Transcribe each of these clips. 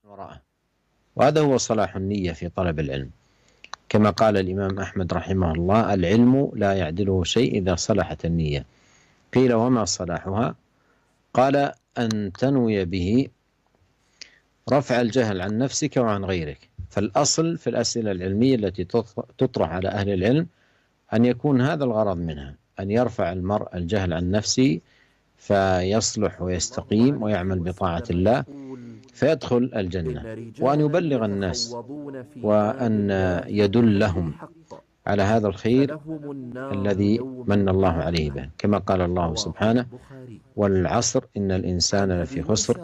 وراءه. وهذا هو صلاح النية في طلب العلم، كما قال الإمام أحمد رحمه الله: العلم لا يعدله شيء إذا صلحت النية. قيل: وما صلاحها؟ قال: أن تنوي به رفع الجهل عن نفسك وعن غيرك. فالأصل في الأسئلة العلمية التي تطرح على أهل العلم أن يكون هذا الغرض منها، أن يرفع المرء الجهل عن نفسه فيصلح ويستقيم ويعمل بطاعة الله فيدخل الجنة، وأن يبلغ الناس وأن يدلهم على هذا الخير الذي من الله عليه به، كما قال الله سبحانه: والعصر إن الإنسان لفي خسر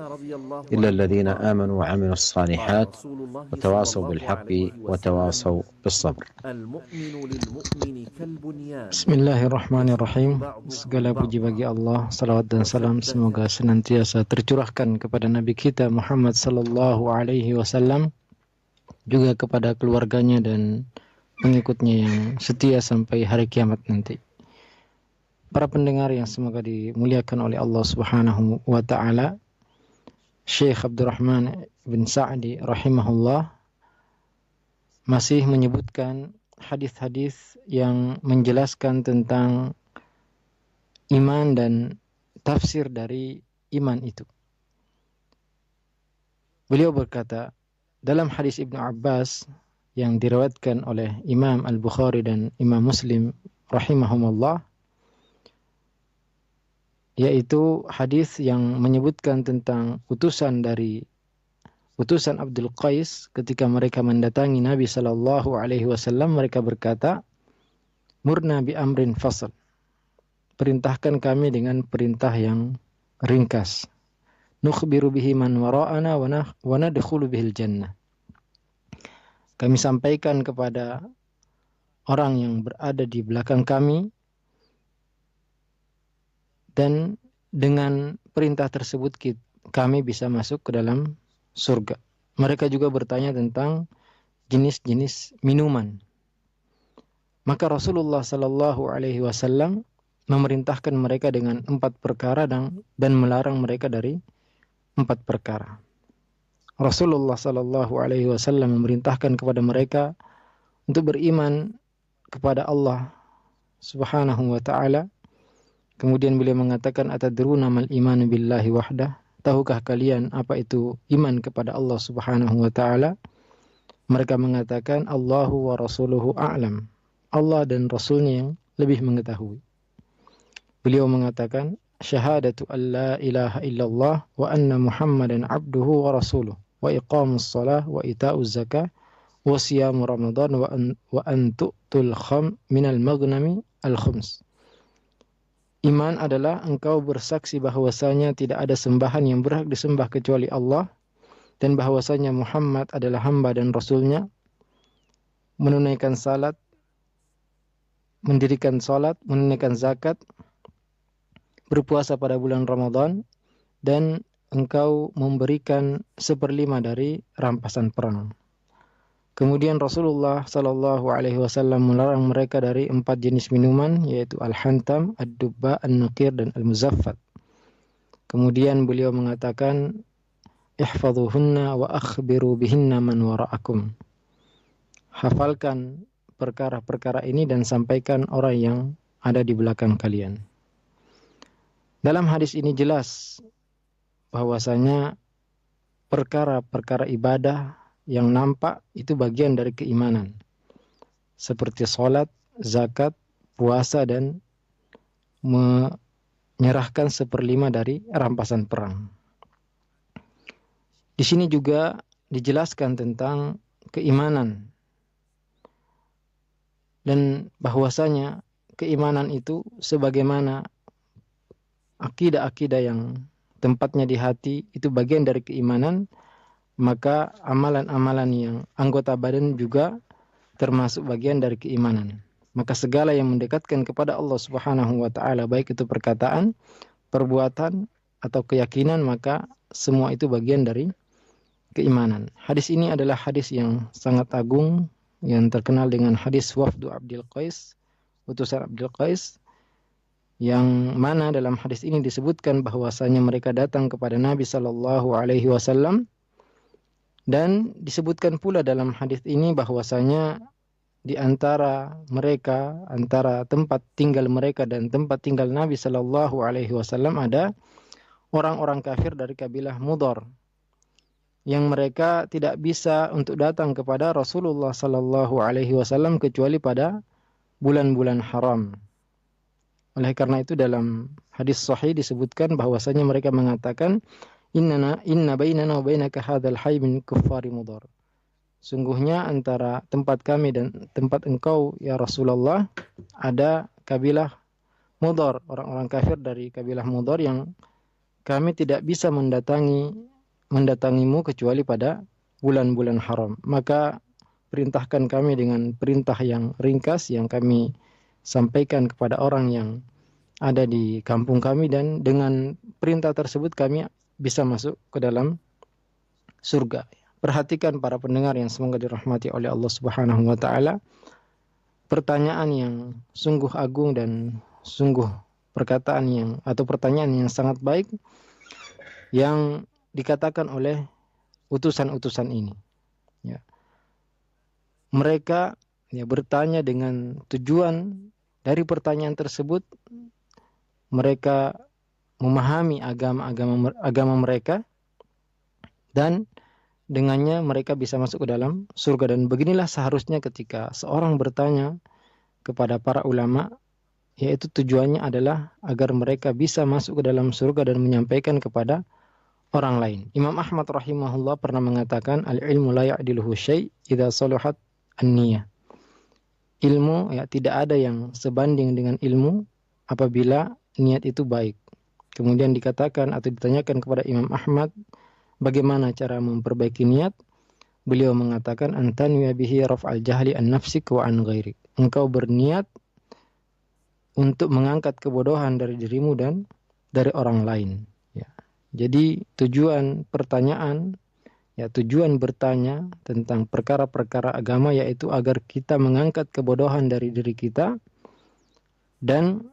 إلا الذين آمنوا وعملوا الصالحات وتواصوا بالحق وتواصوا بالصبر. Bismillahirrahmanirrahim. Segala puji bagi Allah, salawat dan salam semoga senantiasa tercurahkan kepada Nabi kita Muhammad sallallahu alaihi wasallam, juga kepada keluarganya dan pengikutnya yang setia sampai hari kiamat nanti. Para pendengar yang semoga dimuliakan oleh Allah Subhanahu wa taala, Syekh Abdurrahman bin Sa'di rahimahullah masih menyebutkan hadis-hadis yang menjelaskan tentang iman dan tafsir dari iman itu. Beliau berkata dalam hadis Ibnu Abbas yang diriwayatkan oleh Imam Al-Bukhari dan Imam Muslim rahimahumullah, yaitu hadis yang menyebutkan tentang utusan Abdul Qais ketika mereka mendatangi Nabi sallallahu alaihi wasallam. Mereka berkata, "Murna bi amrin fasl." Perintahkan kami dengan perintah yang ringkas. "Nukhbiru bihi man wara'ana wa nadkhulu bihil jannah." Kami sampaikan kepada orang yang berada di belakang kami, dan dengan perintah tersebut kami bisa masuk ke dalam surga. Mereka juga bertanya tentang jenis-jenis minuman. Maka Rasulullah sallallahu alaihi wasallam memerintahkan mereka dengan 4 perkara dan melarang mereka dari 4 perkara. Rasulullah sallallahu alaihi wasallam memerintahkan kepada mereka untuk beriman kepada Allah Subhanahu wa taala. Kemudian beliau mengatakan, "Atadruna mal iman billahi wahdah?" Tahukah kalian apa itu iman kepada Allah Subhanahu wa taala? Mereka mengatakan, "Allahu wa rasuluhu a'lam." Allah dan Rasulnya yang lebih mengetahui. Beliau mengatakan, "Syahadatu an la ilaha illallah wa anna Muhammadan abduhu wa rasuluh wa iqamus shalah wa ita'uz zakah wa siyamu ramadan wa an tu'tul minal maghnami al-khums." Iman adalah engkau bersaksi bahwasanya tidak ada sembahan yang berhak disembah kecuali Allah, dan bahwasanya Muhammad adalah hamba dan Rasulnya, menunaikan salat, mendirikan salat, menunaikan zakat, berpuasa pada bulan Ramadan, dan engkau memberikan 1/5 dari rampasan perang. Kemudian Rasulullah sallallahu alaihi wasallam melarang mereka dari 4 jenis minuman, yaitu al-hantam, ad-dubba, an-naqir, dan al-muzaffat. Kemudian beliau mengatakan, "Ihfazuhunna wa akhbiru bihinna man wara'akum." Hafalkan perkara-perkara ini dan sampaikan orang yang ada di belakang kalian. Dalam hadis ini jelas bahwasanya perkara-perkara ibadah yang nampak itu bagian dari keimanan, seperti sholat, zakat, puasa, dan menyerahkan 1/5 dari rampasan perang. Di sini juga dijelaskan tentang keimanan, dan bahwasanya keimanan itu sebagaimana akidah-akidah yang tempatnya di hati itu bagian dari keimanan, maka amalan-amalan yang anggota badan juga termasuk bagian dari keimanan. Maka segala yang mendekatkan kepada Allah Subhanahu wa taala, baik itu perkataan, perbuatan, atau keyakinan, maka semua itu bagian dari keimanan. Hadis ini adalah hadis yang sangat agung, yang terkenal dengan hadis Wafdu Abdul Qais, utusan Abdul Qais, yang mana dalam hadis ini disebutkan bahwasanya mereka datang kepada Nabi sallallahu alaihi wasallam Dan disebutkan pula dalam hadis ini bahwasanya di antara mereka, antara tempat tinggal mereka dan tempat tinggal Nabi Shallallahu Alaihi Wasallam ada orang-orang kafir dari kabilah Mudhar yang mereka tidak bisa untuk datang kepada Rasulullah Shallallahu Alaihi Wasallam kecuali pada bulan-bulan haram. Oleh karena itu dalam hadis sahih disebutkan bahwasanya mereka mengatakan inna bainana wa bainaka hadzal hayy min kuffari Mudhar. Sungguhnya antara tempat kami dan tempat engkau ya Rasulullah ada kabilah Mudhar, orang-orang kafir dari kabilah Mudhar yang kami tidak bisa mendatangimu kecuali pada bulan-bulan haram. Maka perintahkan kami dengan perintah yang ringkas yang kami sampaikan kepada orang yang ada di kampung kami, dan dengan perintah tersebut kami bisa masuk ke dalam surga. Perhatikan para pendengar yang semoga dirahmati oleh Allah Subhanahu wa taala. Pertanyaan yang sungguh agung dan sungguh pertanyaan yang sangat baik yang dikatakan oleh utusan-utusan ini. Ya. Mereka bertanya dengan tujuan dari pertanyaan tersebut mereka memahami agama mereka, dan dengannya mereka bisa masuk ke dalam surga. Dan beginilah seharusnya ketika seorang bertanya kepada para ulama, yaitu tujuannya adalah agar mereka bisa masuk ke dalam surga dan menyampaikan kepada orang lain. Imam Ahmad rahimahullah pernah mengatakan, al-ilmu la ya'diluhu syai' idza salahat an-niyah. Ilmu tidak ada yang sebanding dengan ilmu apabila niat itu baik. Kemudian dikatakan atau ditanyakan kepada Imam Ahmad, bagaimana cara memperbaiki niat? Beliau mengatakan, antanwiya bihi raf'al jahli an nafsik wa an ghairik. Engkau berniat untuk mengangkat kebodohan dari dirimu dan dari orang lain. Ya. Jadi tujuan pertanyaan, tujuan bertanya tentang perkara-perkara agama yaitu agar kita mengangkat kebodohan dari diri kita dan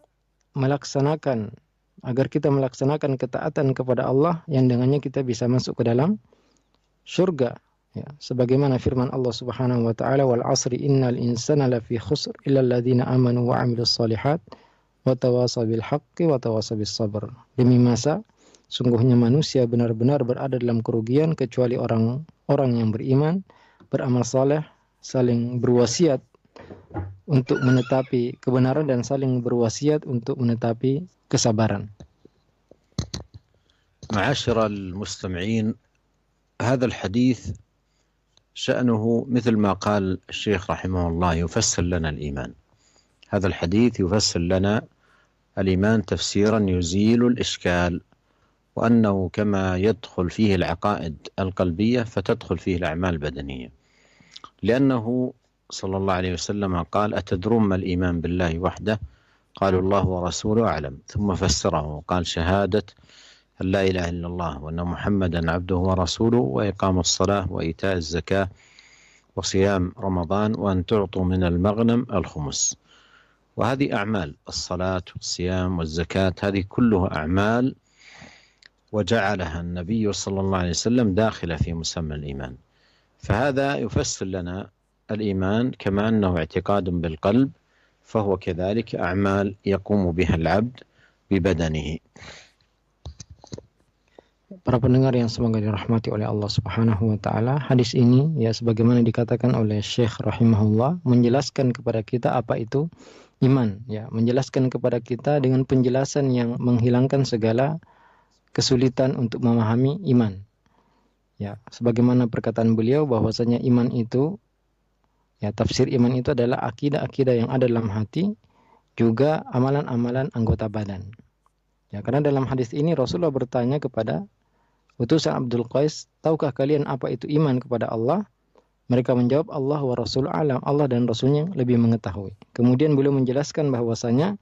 agar kita melaksanakan ketaatan kepada Allah yang dengannya kita bisa masuk ke dalam surga. Ya, sebagaimana firman Allah Subhanahu wa taala, wal 'asri innal insana lafi khusr illa alladziina amanu wa 'amilus shalihat wa tawasaw bil haqqi wa tawasaw bis sabr. Demi masa sungguhnya manusia benar-benar berada dalam kerugian kecuali orang-orang yang beriman, beramal saleh, saling berwasiat untuk menetapi kebenaran dan saling berwasiat untuk menetapi kesabaran. معاشر المستمعين، هذا الحديث شأنه مثل ما قال الشيخ رحمه الله يفسر لنا الإيمان. هذا الحديث يفسر لنا الإيمان تفسيرا يزيل الإشكال، وأنه كما يدخل فيه العقائد القلبية فتدخل فيه الأعمال البدنية، لأنه صلى الله عليه وسلم قال أتدرون ما الإيمان بالله وحده؟ قالوا الله ورسوله أعلم، ثم فسره قال شهادة أن لا إله إلا الله وأن محمدا عبده ورسوله وإقام الصلاة وإيتاء الزكاة وصيام رمضان وأن تعطوا من المغنم الخمس. وهذه أعمال الصلاة والصيام والزكاة، هذه كلها أعمال وجعلها النبي صلى الله عليه وسلم داخلة في مسمى الإيمان. فهذا يفسر لنا الإيمان كما أنه اعتقاد بالقلب، فهو كذلك أعمال يقوم بها العبد ببدنه. Para pendengar yang semoga dirahmati oleh Allah Subhanahu wa taala, hadis ini sebagaimana dikatakan oleh Syekh rahimahullah menjelaskan kepada kita apa itu iman, menjelaskan kepada kita dengan penjelasan yang menghilangkan segala kesulitan untuk memahami iman. Sebagaimana perkataan beliau bahwasanya iman itu tafsir iman itu adalah akidah-akidah yang ada dalam hati, juga amalan-amalan anggota badan. Karena dalam hadis ini Rasulullah bertanya kepada utusan Abdul Qais, tahukah kalian apa itu iman kepada Allah? Mereka menjawab, Allah wa Rasul alam, Allah dan Rasulnya lebih mengetahui. Kemudian beliau menjelaskan bahwasanya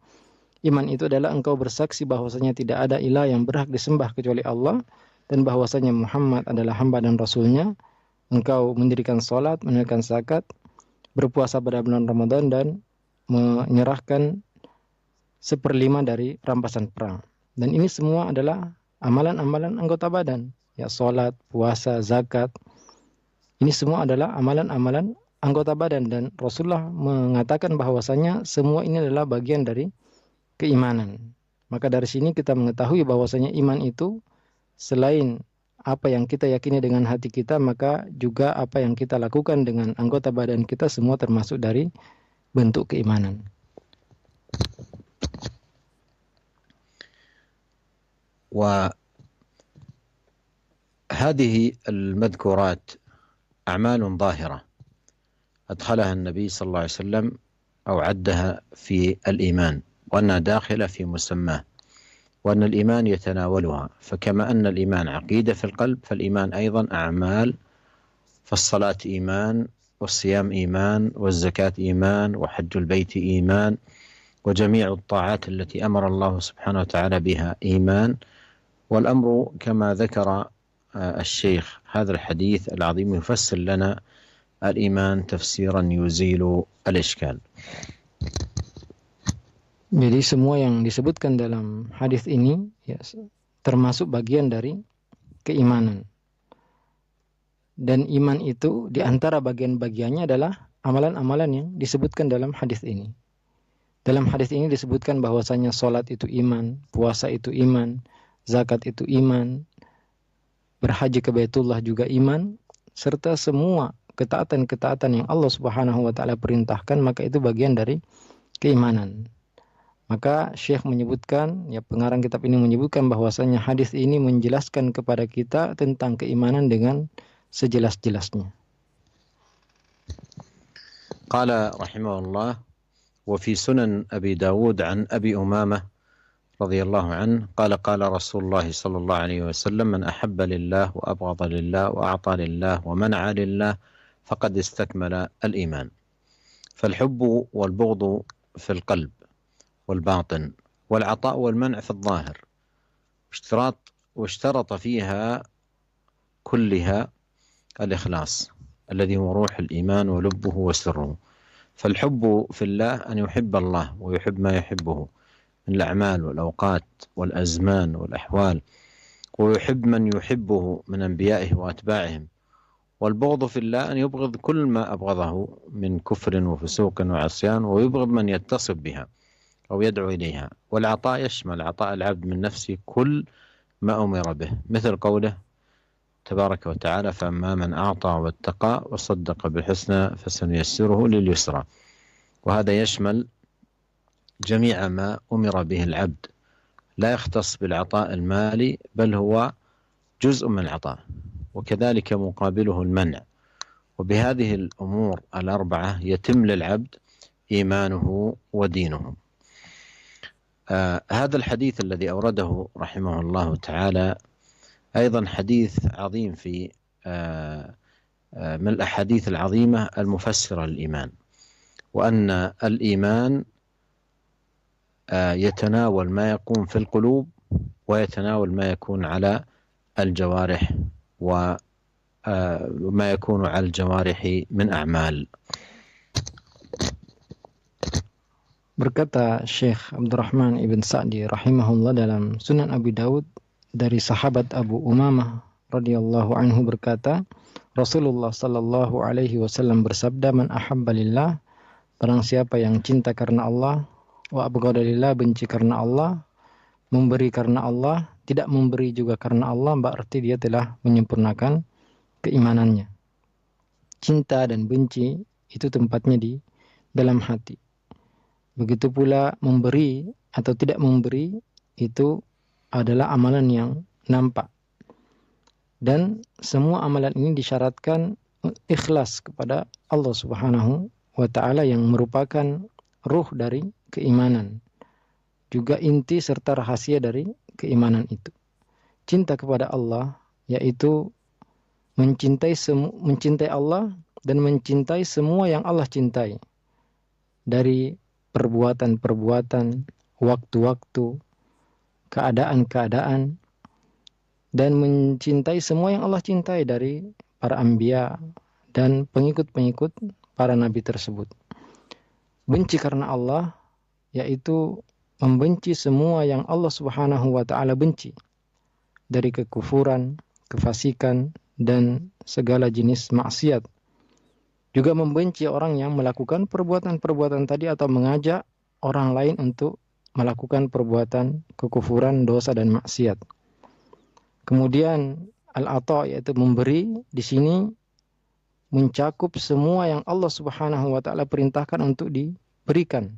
iman itu adalah engkau bersaksi bahwasanya tidak ada ilah yang berhak disembah kecuali Allah, dan bahwasanya Muhammad adalah hamba dan Rasulnya. Engkau mendirikan salat, menunaikan zakat, berpuasa pada bulan Ramadan, dan menyerahkan 1/5 dari rampasan perang. Dan ini semua adalah amalan-amalan anggota badan. Salat, puasa, zakat. Ini semua adalah amalan-amalan anggota badan, dan Rasulullah mengatakan bahwasanya semua ini adalah bagian dari keimanan. Maka dari sini kita mengetahui bahwasanya iman itu selain apa yang kita yakini dengan hati kita, maka juga apa yang kita lakukan dengan anggota badan kita semua termasuk dari bentuk keimanan. وهذه المذكورات أعمال ظاهرة أدخلها النبي صلى الله عليه وسلم أو عدها في الإيمان، وأنها داخلة في مسماه، وأن الإيمان يتناولها. فكما أن الإيمان عقيدة في القلب، فالإيمان أيضا أعمال، فالصلاة إيمان، والصيام إيمان، والزكاة إيمان، وحج البيت إيمان، وجميع الطاعات التي أمر الله سبحانه وتعالى بها إيمان. والأمر كما ذكر الشيخ هذا الحديث العظيم يفسر لنا الإيمان تفسيرا يزيل الإشكال. Jadi semua yang disebutkan dalam hadis ini ya, termasuk bagian dari keimanan. Dan iman itu diantara bagian-bagiannya adalah amalan-amalan yang disebutkan dalam hadis ini. Dalam hadis ini disebutkan bahwasanya sholat itu iman, puasa itu iman, zakat itu iman, berhaji ke Baitullah juga iman, serta semua ketaatan-ketaatan yang Allah Subhanahu wa taala perintahkan, maka itu bagian dari keimanan. Maka Syekh menyebutkan, ya pengarang kitab ini menyebutkan bahwasanya hadis ini menjelaskan kepada kita tentang keimanan dengan sejelas-jelasnya. Qala rahimahullah wa fi sunan Abi Dawud an Abi Umamah radhiyallahu anhu qala qala Rasulullah sallallahu alaihi wasallam man ahabba lillah wa abghada lillah wa a'ta lillah wa mana'a lillah faqad istakmala al-iman. فالحب والبغض في القلب والباطن والعطاء والمنع في الظاهر، واشترط فيها كلها الإخلاص الذي هو روح الإيمان ولبه وسره. فالحب في الله أن يحب الله ويحب ما يحبه من الأعمال والأوقات والأزمان والأحوال، ويحب من يحبه من أنبيائه وأتباعهم. والبغض في الله أن يبغض كل ما أبغضه من كفر وفسوق وعصيان، ويبغض من يتصف بها أو يدعو إليها. والعطاء يشمل عطاء العبد من نفسه كل ما أمر به، مثل قوله تبارك وتعالى فأما من أعطى واتقى وصدق بالحسنى فسنيسره لليسرى. وهذا يشمل جميع ما أمر به العبد، لا يختص بالعطاء المالي بل هو جزء من العطاء، وكذلك مقابله المنع. وبهذه الأمور الأربعة يتم للعبد إيمانه ودينه. هذا الحديث الذي أورده رحمه الله تعالى أيضا حديث عظيم في من الأحاديث العظيمة المفسرة للإيمان، وأن الإيمان يتناول ما يكون في القلوب ويتناول ما يكون على الجوارح وما يكون على الجوارح من أعمال. Berkata Syekh Abdurrahman ibn Sa'di rahimahullah dalam Sunan Abi Dawud dari sahabat Abu Umamah radhiyallahu anhu berkata, Rasulullah sallallahu alaihi wasallam bersabda, man ahabba lillah, barang siapa yang cinta karena Allah, wa abghada lillah, benci karena Allah, memberi karena Allah, tidak memberi juga karena Allah, berarti dia telah menyempurnakan keimanannya. Cinta dan benci itu tempatnya di dalam hati. Begitu pula memberi atau tidak memberi itu adalah amalan yang nampak. Dan semua amalan ini disyaratkan ikhlas kepada Allah Subhanahu wa ta'ala yang merupakan ruh dari keimanan. Juga inti serta rahasia dari keimanan itu. Cinta kepada Allah yaitu mencintai Allah dan mencintai semua yang Allah cintai. Dari perbuatan-perbuatan, waktu-waktu, keadaan-keadaan, dan mencintai semua yang Allah cintai dari para anbiya dan pengikut-pengikut para nabi tersebut. Benci karena Allah yaitu membenci semua yang Allah Subhanahu wa ta'ala benci, dari kekufuran, kefasikan, dan segala jenis maksiat. Juga membenci orang yang melakukan perbuatan-perbuatan tadi atau mengajak orang lain untuk melakukan perbuatan kekufuran, dosa dan maksiat. Kemudian al-ata, yaitu memberi, di sini mencakup semua yang Allah Subhanahu wa taala perintahkan untuk diberikan.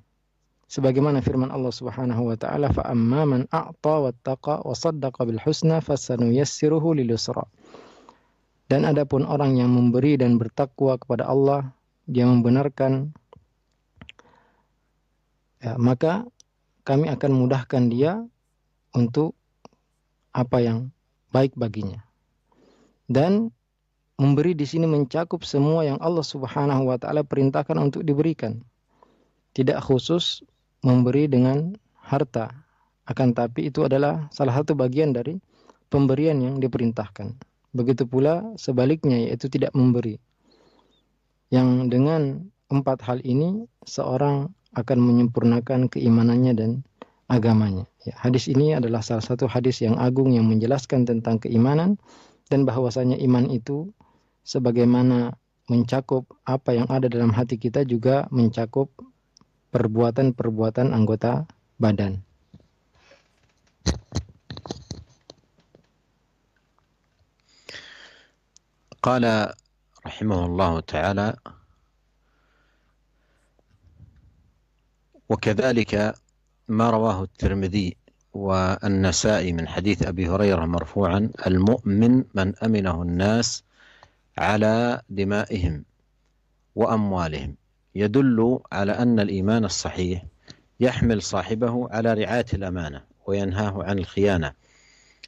Sebagaimana firman Allah Subhanahu wa taala, fa amma man a'ta wattaqa wa saddaqa bil husna fasanuyassiruhu lil yusra. Dan adapun orang yang memberi dan bertakwa kepada Allah, dia membenarkan, ya, maka kami akan mudahkan dia untuk apa yang baik baginya. Dan memberi di sini mencakup semua yang Allah Subhanahu wa taala perintahkan untuk diberikan. Tidak khusus memberi dengan harta, akan tapi itu adalah salah satu bagian dari pemberian yang diperintahkan. Begitu pula sebaliknya, yaitu tidak memberi. Yang dengan 4 hal ini seorang akan menyempurnakan keimanannya dan agamanya. Ya, hadis ini adalah salah satu hadis yang agung yang menjelaskan tentang keimanan dan bahwasanya iman itu sebagaimana mencakup apa yang ada dalam hati kita, juga mencakup perbuatan-perbuatan anggota badan. قال رحمه الله تعالى: وكذلك ما رواه الترمذي والنسائي من حديث أبي هريرة مرفوعا: المؤمن من أمنه الناس على دمائهم وأموالهم، يدل على أن الإيمان الصحيح يحمل صاحبه على رعاية الأمانة وينهاه عن الخيانة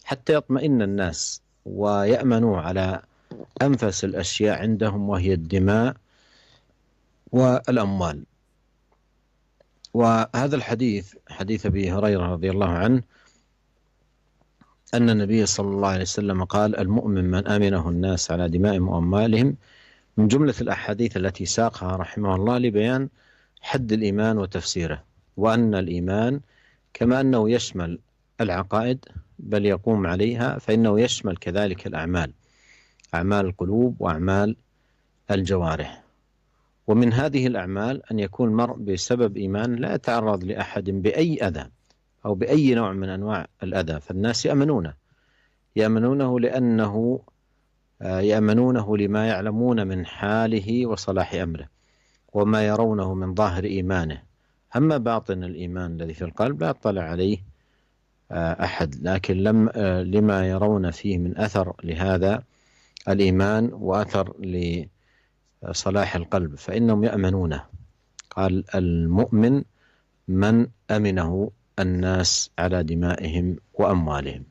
حتى يطمئن الناس ويأمنوا على أنفس الأشياء عندهم وهي الدماء والأموال. وهذا الحديث حديث أبي هريرة رضي الله عنه أن النبي صلى الله عليه وسلم قال: المؤمن من أمنه الناس على دمائهم وأموالهم، من جملة الأحاديث التي ساقها رحمه الله لبيان حد الإيمان وتفسيره، وأن الإيمان كما أنه يشمل العقائد بل يقوم عليها، فإنه يشمل كذلك الأعمال، أعمال القلوب وأعمال الجوارح. ومن هذه الأعمال أن يكون المرء بسبب إيمان لا يتعرض لأحد بأي أذى أو بأي نوع من أنواع الأذى، فالناس يأمنونه لأنه يأمنونه لما يعلمون من حاله وصلاح أمره وما يرونه من ظاهر إيمانه. أما باطن الإيمان الذي في القلب لا يطلع عليه أحد، لكن لما يرون فيه من أثر لهذا الإيمان وأثر لصلاح القلب فإنهم يأمنونه. قال: المؤمن من أمنه الناس على دمائهم وأموالهم.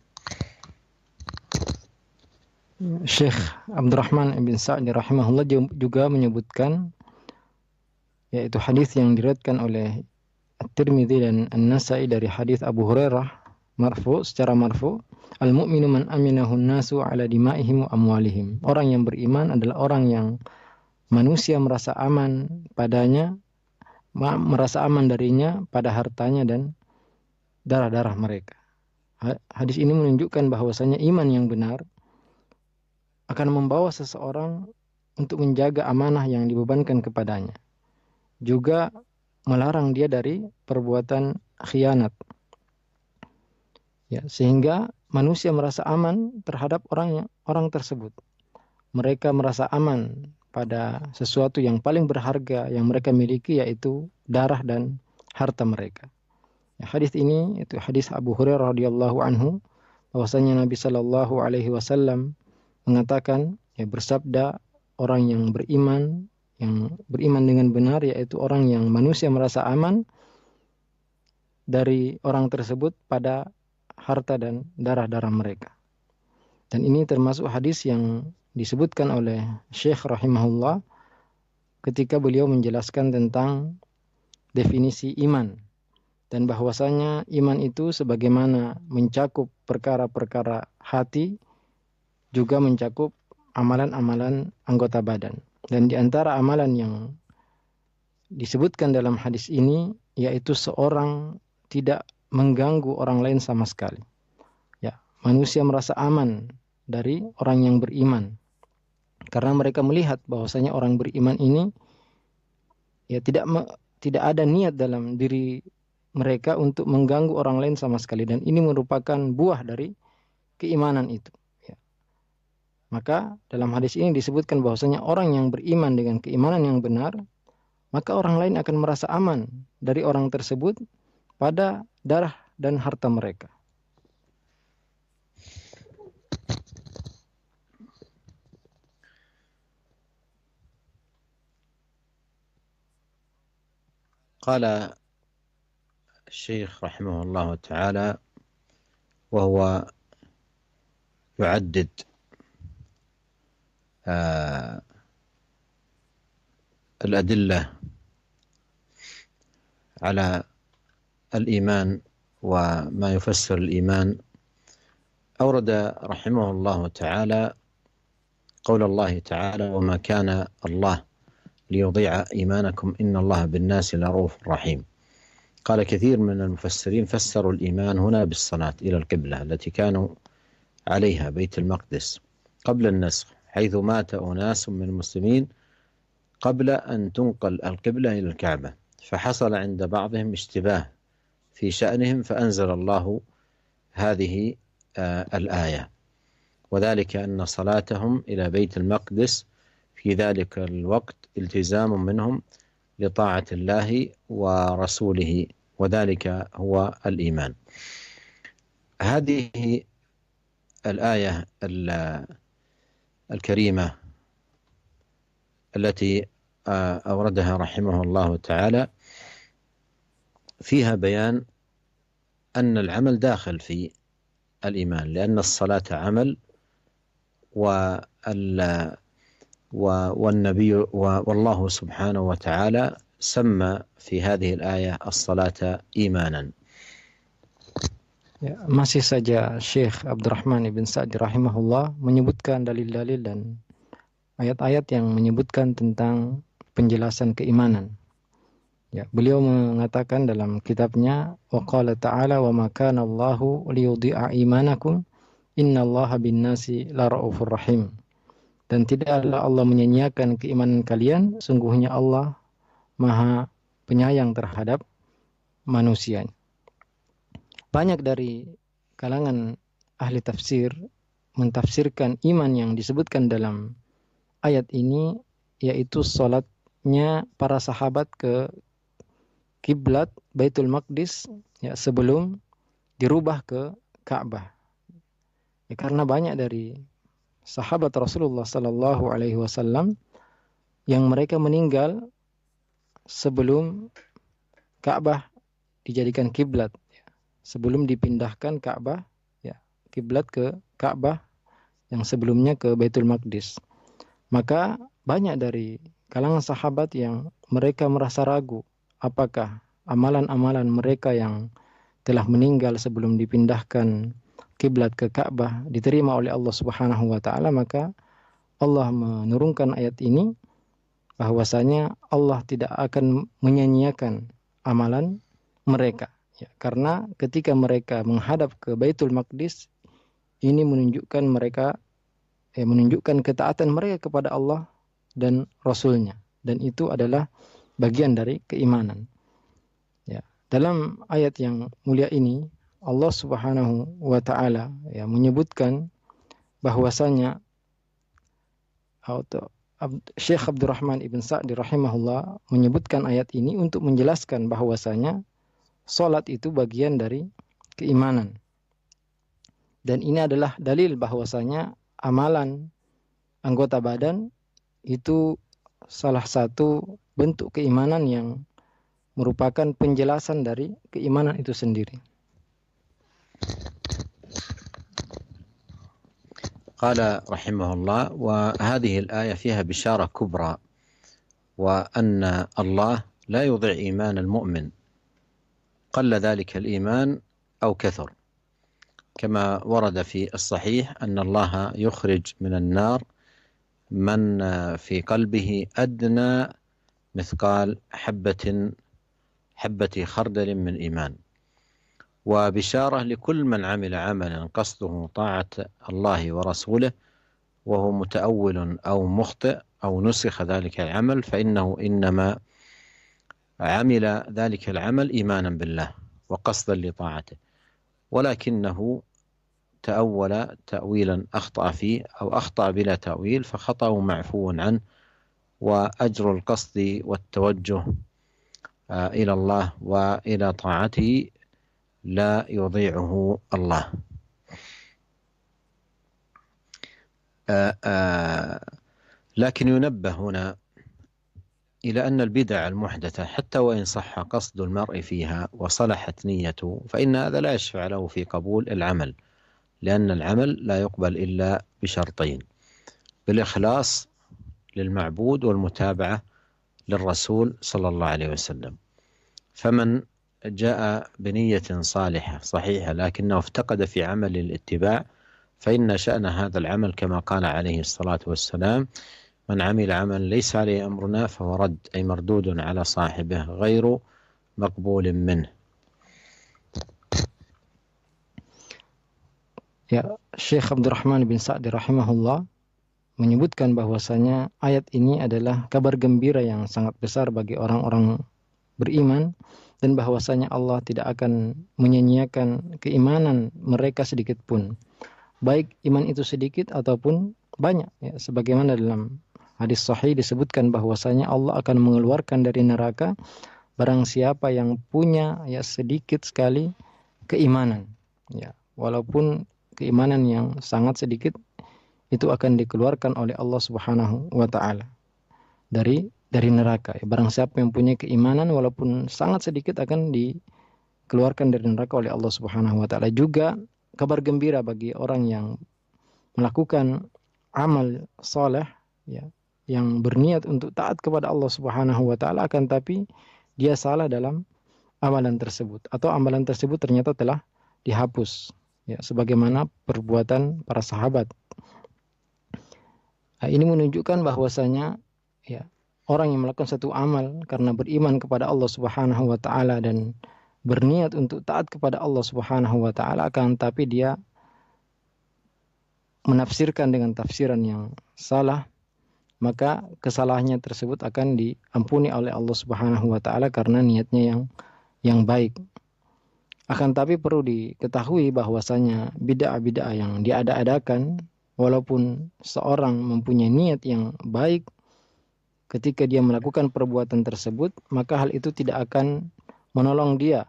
Syekh Abdurrahman bin Sa'di rahimahullah juga menyebutkan, yaitu hadis yang diriwayatkan oleh At-Tirmidzi dan An-Nasa'i dari hadis Abu Hurairah secara marfu, al-mu'minu man aminahu an-nasu ala dimaihim wa amwalihim. Orang yang beriman adalah orang yang manusia merasa aman padanya, merasa aman darinya pada hartanya dan darah-darah mereka. Hadis ini menunjukkan bahwasanya iman yang benar akan membawa seseorang untuk menjaga amanah yang dibebankan kepadanya. Juga melarang dia dari perbuatan khianat. Ya, sehingga manusia merasa aman terhadap orang tersebut. Mereka merasa aman pada sesuatu yang paling berharga yang mereka miliki, yaitu darah dan harta mereka. Ya, hadis ini itu hadis Abu Hurairah radhiyallahu anhu, bahwasanya Nabi sallallahu alaihi wasallam mengatakan, ya, bersabda, orang yang beriman dengan benar, yaitu orang yang manusia merasa aman dari orang tersebut pada harta dan darah-darah mereka. Dan ini termasuk hadis yang disebutkan oleh Syekh rahimahullah ketika beliau menjelaskan tentang definisi iman, dan bahwasanya iman itu sebagaimana mencakup perkara-perkara hati, juga mencakup amalan-amalan anggota badan. Dan di antara amalan yang disebutkan dalam hadis ini, yaitu seorang tidak mengganggu orang lain sama sekali. Ya, manusia merasa aman dari orang yang beriman. Karena mereka melihat bahwasanya orang beriman ini ya tidak ada niat dalam diri mereka untuk mengganggu orang lain sama sekali, dan ini merupakan buah dari keimanan itu. Ya. Maka dalam hadis ini disebutkan bahwasanya orang yang beriman dengan keimanan yang benar, maka orang lain akan merasa aman dari orang tersebut pada darah dan harta mereka. قال الشيخ رحمه الله تعالى وهو يعدد الأدلة على الإيمان وما يفسر الإيمان، أورد رحمه الله تعالى قول الله تعالى: وما كان الله ليضيع إيمانكم إن الله بالناس لرؤوف رحيم. قال كثير من المفسرين فسروا الإيمان هنا بالصلاة إلى القبلة التي كانوا عليها بيت المقدس قبل النسخ، حيث مات أناس من المسلمين قبل أن تنقل القبلة إلى الكعبة، فحصل عند بعضهم اشتباه في شأنهم فأنزل الله هذه الآية، وذلك أن صلاتهم إلى بيت المقدس في ذلك الوقت التزام منهم لطاعة الله ورسوله، وذلك هو الإيمان. هذه الآية الكريمة التي أوردها رحمه الله تعالى فيها بيان أن العمل داخل في الإيمان، لأن الصلاة عمل، والنبي والله سبحانه وتعالى سمى في هذه الآية الصلاة إيمانا. Ya, masih saja Syekh Abdurrahman ibn Sa'di rahimahullah menyebutkan dalil-dalil dan ayat-ayat yang menyebutkan tentang penjelasan keimanan. Ya, beliau mengatakan dalam kitabnya, wa qala ta'ala wa ma kana Allahu liyudhi'a imanakum innallaha bin-nasi lara'ufur rahim. Dan tidaklah Allah menyanyiakan keimanan kalian, sungguhnya Allah Maha penyayang terhadap manusia. Banyak dari kalangan ahli tafsir mentafsirkan iman yang disebutkan dalam ayat ini yaitu salatnya para sahabat ke kiblat Baitul Maqdis ya, sebelum dirubah ke Ka'bah. Ya, karena banyak dari sahabat Rasulullah sallallahu alaihi wasallam yang mereka meninggal sebelum Ka'bah dijadikan kiblat, ya. Sebelum dipindahkan Ka'bah, ya, kiblat ke Ka'bah yang sebelumnya ke Baitul Maqdis. Maka banyak dari kalangan sahabat yang mereka merasa ragu apakah amalan-amalan mereka yang telah meninggal sebelum dipindahkan kiblat ke Ka'bah diterima oleh Allah Subhanahu wa taala. Maka Allah menurunkan ayat ini bahwasanya Allah tidak akan menyanyiakan amalan mereka, ya, karena ketika mereka menghadap ke Baitul Maqdis ini menunjukkan mereka menunjukkan ketaatan mereka kepada Allah dan Rasul-Nya, dan itu adalah bagian dari keimanan. Ya, dalam ayat yang mulia ini Allah Subhanahu wa taala ya menyebutkan bahwasanya Syekh Abdurrahman ibn Sa'di rahimahullah menyebutkan ayat ini untuk menjelaskan bahwasanya salat itu bagian dari keimanan. Dan ini adalah dalil bahwasanya amalan anggota badan itu salah satu bentuk keimanan yang merupakan penjelasan dari keimanan itu sendiri. قال رحمه الله: وهذه الآية فيها بشارة كبرى، وأن الله لا يضيع إيمان المؤمن قل ذلك الإيمان أو كثر، كما ورد في الصحيح أن الله يخرج من النار من في قلبه أدنى مثقال حبة خردل من إيمان، وبشارة لكل من عمل عملا قصده طاعة الله ورسوله وهو متأول أو مخطئ أو نسخ ذلك العمل، فإنه إنما عمل ذلك العمل إيمانا بالله وقصدا لطاعته، ولكنه تأول تأويلا أخطأ فيه أو أخطأ بلا تأويل، فخطأه معفو عنه، وأجر القصد والتوجه إلى الله وإلى طاعته لا يضيعه الله. لكن ينبه هنا إلى أن البدع المحدثة حتى وإن صح قصد المرء فيها وصلحت نيته، فإن هذا لا يشفع له في قبول العمل، لأن العمل لا يقبل إلا بشرطين: بالإخلاص للمعبود والمتابعة للرسول صلى الله عليه وسلم. فمن جاء بنية صالحة صحيحة لكنه افتقد في عمل الاتباع، فإن شأن هذا العمل كما قال عليه الصلاة والسلام: من عمل عملا ليس عليه أمرنا فهو رد، أي مردود على صاحبه غير مقبول منه. Ya, Syekh Abdurrahman bin Sa'di rahimahullah menyebutkan bahwasanya ayat ini adalah kabar gembira yang sangat besar bagi orang-orang beriman, dan bahwasanya Allah tidak akan menyia-nyiakan keimanan mereka sedikit pun, baik iman itu sedikit ataupun banyak, ya, sebagaimana dalam hadis sahih disebutkan bahwasanya Allah akan mengeluarkan dari neraka barang siapa yang punya ya sedikit sekali keimanan, ya, walaupun keimanan yang sangat sedikit itu akan dikeluarkan oleh Allah Subhanahu wa taala dari neraka. Ya, barang siapa yang punya keimanan walaupun sangat sedikit akan dikeluarkan dari neraka oleh Allah Subhanahu wa taala. Juga kabar gembira bagi orang yang melakukan amal soleh, ya, yang berniat untuk taat kepada Allah Subhanahu wa taala, akan tapi dia salah dalam amalan tersebut, atau amalan tersebut ternyata telah dihapus, ya, sebagaimana perbuatan para sahabat. Nah, ini menunjukkan bahwasanya ya orang yang melakukan satu amal karena beriman kepada Allah Subhanahu wa taala dan berniat untuk taat kepada Allah Subhanahu wa taala, akan tapi dia menafsirkan dengan tafsiran yang salah, maka kesalahannya tersebut akan diampuni oleh Allah Subhanahu wa taala karena niatnya yang baik. Akan tapi perlu diketahui bahwasanya bid'ah-bid'ah yang diada-adakan, walaupun seorang mempunyai niat yang baik ketika dia melakukan perbuatan tersebut, maka hal itu tidak akan menolong dia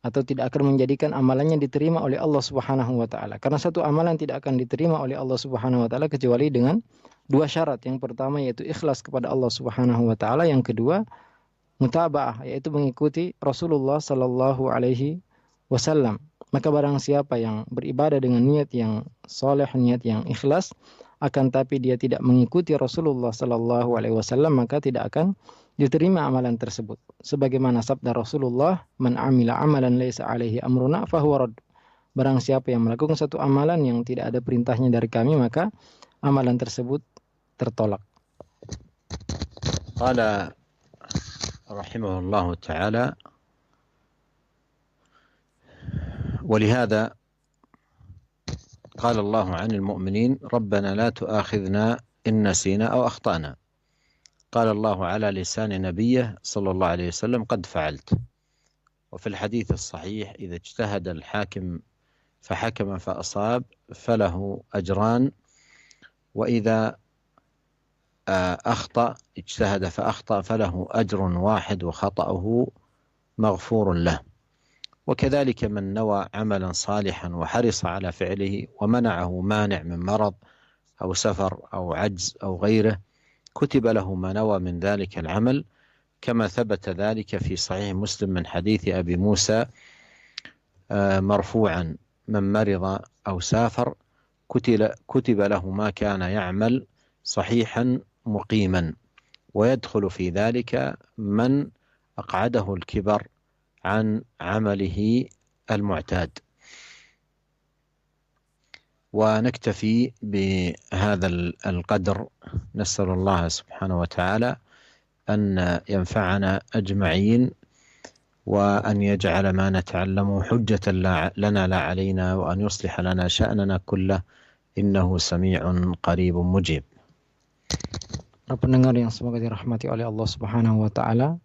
atau tidak akan menjadikan amalannya diterima oleh Allah Subhanahu wa taala. Karena satu amalan tidak akan diterima oleh Allah Subhanahu wa taala kecuali dengan dua syarat. Yang pertama yaitu ikhlas kepada Allah Subhanahu wa taala, yang kedua mutaba'ah, yaitu mengikuti Rasulullah sallallahu alaihi wasallam. Maka barang siapa yang beribadah dengan niat yang soleh, niat yang ikhlas, akan tapi dia tidak mengikuti Rasulullah sallallahu alaihi wasallam, maka tidak akan diterima amalan tersebut. Sebagaimana sabda Rasulullah, "Man amila amalan laisa alaihi amruna fahuwa radd." Barang siapa yang melakukan satu amalan yang tidak ada perintahnya dari kami, maka amalan tersebut tertolak. Qala rahimahullah ta'ala: ولهذا قال الله عن المؤمنين: ربنا لا تؤاخذنا إن نسينا أو أخطأنا. قال الله على لسان نبيه صلى الله عليه وسلم: قد فعلت. وفي الحديث الصحيح: إذا اجتهد الحاكم فحكم فأصاب فله أجران، وإذا أخطأ اجتهد فأخطأ فله أجر واحد وخطأه مغفور له. وكذلك من نوى عملا صالحا وحرص على فعله ومنعه مانع من مرض أو سفر أو عجز أو غيره، كتب له ما نوى من ذلك العمل، كما ثبت ذلك في صحيح مسلم من حديث أبي موسى مرفوعا: من مرض أو سافر كتب له ما كان يعمل صحيحا مقيما، ويدخل في ذلك من أقعده الكبر عن عمله المعتاد. ونكتفي بهذا القدر، نسأل الله سبحانه وتعالى أن ينفعنا أجمعين، وأن يجعل ما نتعلم حجة لنا لا علينا، وأن يصلح لنا شأننا كله، إنه سميع قريب مجيب. Para pendengar yang semoga dirahmati oleh Allah Subhanahu wa taala.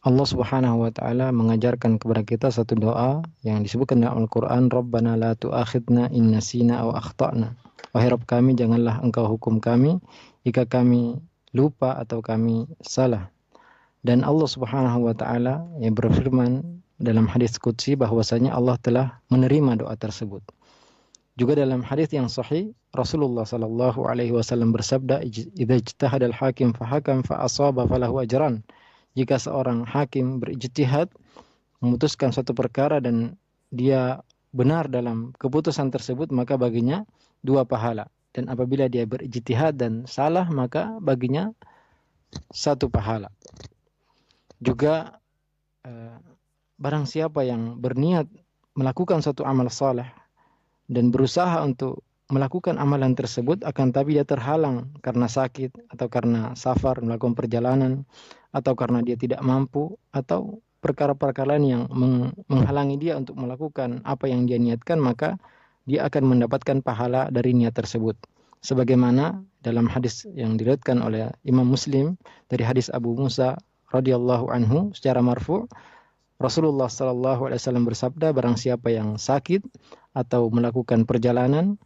Allah Subhanahu wa taala mengajarkan kepada kita satu doa yang disebutkan dalam Al-Qur'an, Rabbana la tu'akhidna in nasina aw akhtana. Wahai Rabb kami, janganlah Engkau hukum kami jika kami lupa atau kami salah. Dan Allah Subhanahu wa taala yang berfirman dalam hadis qudsi bahwasanya Allah telah menerima doa tersebut. Juga dalam hadis yang sahih, Rasulullah sallallahu alaihi wasallam bersabda, "Idza ijtahada al-hakim fa hakam fa asaba falahu ajran." Jika seorang hakim berijtihad memutuskan suatu perkara dan dia benar dalam keputusan tersebut, maka baginya 2 pahala. Dan apabila dia berijtihad dan salah, maka baginya 1 pahala. Juga barang siapa yang berniat melakukan suatu amal saleh dan berusaha untuk melakukan amalan tersebut, akan tapi dia terhalang karena sakit atau karena safar melakukan perjalanan atau karena dia tidak mampu atau perkara-perkara lain yang menghalangi dia untuk melakukan apa yang dia niatkan, maka dia akan mendapatkan pahala dari niat tersebut. Sebagaimana dalam hadis yang diriwayatkan oleh Imam Muslim dari hadis Abu Musa radhiyallahu anhu secara marfu', Rasulullah sallallahu alaihi wasallam bersabda, barang siapa yang sakit atau melakukan perjalanan,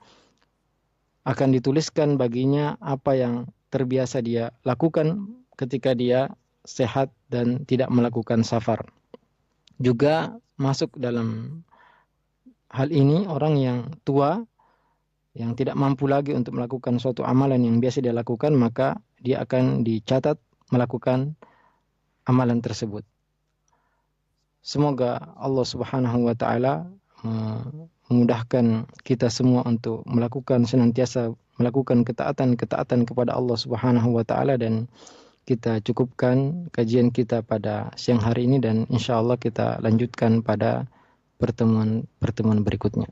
akan dituliskan baginya apa yang terbiasa dia lakukan ketika dia sehat dan tidak melakukan safar. Juga masuk dalam hal ini orang yang tua yang tidak mampu lagi untuk melakukan suatu amalan yang biasa dia lakukan, maka dia akan dicatat melakukan amalan tersebut. Semoga Allah Subhanahu wa taala memudahkan kita semua untuk senantiasa melakukan ketaatan kepada Allah Subhanahu wa taala, dan kita cukupkan kajian kita pada siang hari ini dan insyaallah kita lanjutkan pada pertemuan berikutnya.